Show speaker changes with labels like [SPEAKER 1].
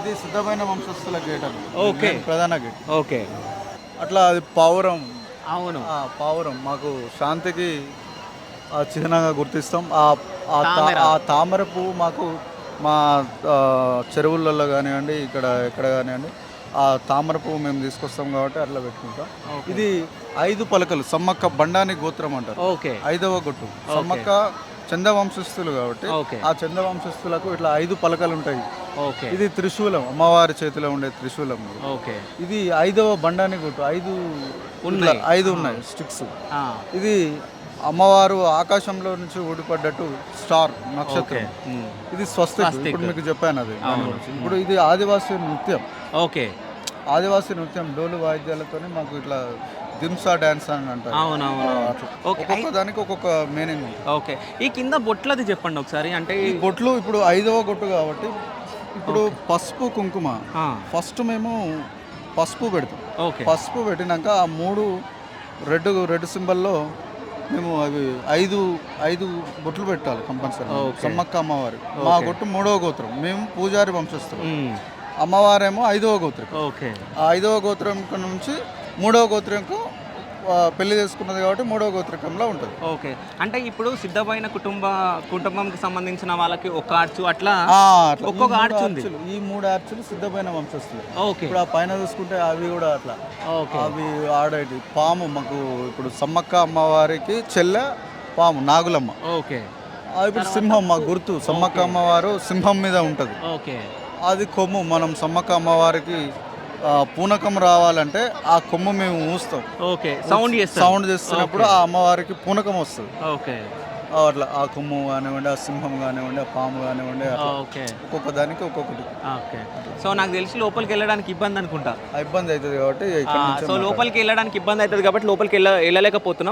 [SPEAKER 1] ఇది సిద్ధమైన వంశస్థుల గేట్ అండి.
[SPEAKER 2] ఓకే.
[SPEAKER 1] మెయిన్ ప్రధాన గేట్.
[SPEAKER 2] ఓకే.
[SPEAKER 1] అట్లా అది పావురం.
[SPEAKER 2] అవును.
[SPEAKER 1] పావురం మాకు శాంతికి చిహ్నంగా గుర్తిస్తాం.
[SPEAKER 2] తామర.
[SPEAKER 1] ఆ తామర పువ్వు మాకు మా చెరువులలో కానివ్వండి, ఇక్కడ ఎక్కడ కానివ్వండి, ఆ తామర పువ్వు మేము తీసుకొస్తాం కాబట్టి అట్లా పెట్టుకుంటాం.
[SPEAKER 2] ఓకే.
[SPEAKER 1] ఇది 5 పలకలు సమ్మక్క బండాని గోత్రం అంటారు.
[SPEAKER 2] ఓకే.
[SPEAKER 1] 5వ గొట్టు. సమ్మక్క చంద వంశస్థులు కాబట్టి
[SPEAKER 2] ఓకే.
[SPEAKER 1] ఆ చంద వంశస్థులకు ఇట్లా 5 పలకలు ఉంటాయి.
[SPEAKER 2] ఓకే.
[SPEAKER 1] ఇది త్రిశూలం, అమ్మవారి చేతిలో ఉండే త్రిశూలం.
[SPEAKER 2] ఓకే.
[SPEAKER 1] ఇది 5వ బండాని గొట్టు. 5
[SPEAKER 2] ఉన్నాయి.
[SPEAKER 1] 5 ఉన్నాయి స్టిక్స్.
[SPEAKER 2] ఆ,
[SPEAKER 1] ఇది అమ్మవారు ఆకాశంలో నుంచి ఊడిపడ్డట్టు స్టార్
[SPEAKER 2] ఓకే.
[SPEAKER 1] నక్షత్రం.
[SPEAKER 2] ఉమ్.
[SPEAKER 1] ఇది స్వస్తిక్.
[SPEAKER 2] స్వస్తిక్.
[SPEAKER 1] ఇప్పుడు మీకు చెప్పాను అది దాని
[SPEAKER 2] అవును.
[SPEAKER 1] గురించి. ఇప్పుడు ఇది ఆదివాసీ నృత్యం.
[SPEAKER 2] ఓకే.
[SPEAKER 1] ఆదివాసీ నృత్యం డోలు వాయిద్యాలతో మాకు ఇట్లా దింసా డ్యాన్స్ అని అంటారు.
[SPEAKER 2] అవునవును.
[SPEAKER 1] అట్లా
[SPEAKER 2] ఓకే.
[SPEAKER 1] ఒక్కొక్క దానికి ఒక్కొక్క మీనింగ్ ఉంది.
[SPEAKER 2] ఓకే. ఈ కింద బొట్లది చెప్పండి ఒకసారి. అంటే
[SPEAKER 1] ఈ బొట్లు ఇప్పుడు 5వ గొట్టు కాబట్టి ఇప్పుడు పసుపు కుంకుమ
[SPEAKER 2] ఆ,
[SPEAKER 1] ఫస్ట్ మేము పసుపు పెడతాం.
[SPEAKER 2] ఓకే.
[SPEAKER 1] పసుపు పెట్టినాక ఆ 3 రెడ్ సింబల్లో మేము అవి 5 బొట్లు పెట్టాలి కంపల్సరీ.
[SPEAKER 2] ఓకే.
[SPEAKER 1] సమ్మక్క అమ్మవారి మా గొట్టు 3వ గోత్రం. మేము పూజారి వంశస్థులు.
[SPEAKER 2] ఉమ్.
[SPEAKER 1] అమ్మవారేమో 5వ గోత్రం.
[SPEAKER 2] ఓకే.
[SPEAKER 1] ఆ 5వ గోత్రం నుంచి 3వ గోత్రంకు పెళ్లి చేసుకున్నది కాబట్టి 3వ గోత్రకంలో ఉంటుంది.
[SPEAKER 2] ఓకే. అంటే ఇప్పుడు సిద్ధమైన కుటుంబంకి సంబంధించిన వాళ్ళకి ఒక ఆర్చు అట్లా
[SPEAKER 1] అట్లా
[SPEAKER 2] ఒక్కొక్క ఆర్చ్ ఉంది.
[SPEAKER 1] ఈ 3 ఆర్చులు సిద్ధమైన వంశస్థులు.
[SPEAKER 2] ఓకే.
[SPEAKER 1] ఇప్పుడు ఆ పైన చూసుకుంటే అవి కూడా అట్లా
[SPEAKER 2] ఓకే.
[SPEAKER 1] అవి ఆడేటి పాము. మాకు ఇప్పుడు సమ్మక్క అమ్మవారికి చెల్లె పాము నాగులమ్మ.
[SPEAKER 2] ఓకే.
[SPEAKER 1] ఇప్పుడు సింహం మా గుర్తు. సమ్మక్క అమ్మవారు సింహం మీద ఉంటుంది.
[SPEAKER 2] ఓకే.
[SPEAKER 1] అది కొమ్ము. మనం సమ్మక్క అమ్మవారికి పూనకం రావాలంటే ఆ కొమ్ము మేము ఊస్తాం.
[SPEAKER 2] ఓకే. సౌండ్
[SPEAKER 1] చేస్తున్నప్పుడు ఆ అమ్మవారికి పూనకం వస్తుంది.
[SPEAKER 2] ఓకే.
[SPEAKER 1] అట్లా ఆ కొమ్ము కానివ్వండి, ఆ సింహం కానివ్వండి, ఆ పాము కానివ్వండి, అట్లా
[SPEAKER 2] ఓకే.
[SPEAKER 1] ఒక్కొక్క దానికి ఒక్కొక్కటి.
[SPEAKER 2] ఓకే. సో నాకు తెలిసి లోపలికి వెళ్ళడానికి ఇబ్బంది అనుకుంటా.
[SPEAKER 1] ఆ ఇబ్బంది అవుతుంది కాబట్టి ఇక్కడ నుంచి
[SPEAKER 2] సో లోపలికి వెళ్ళడానికి ఇబ్బంది అవుతుంది కాబట్టి లోపలికి వెళ్ళలేకపోతున్నాం.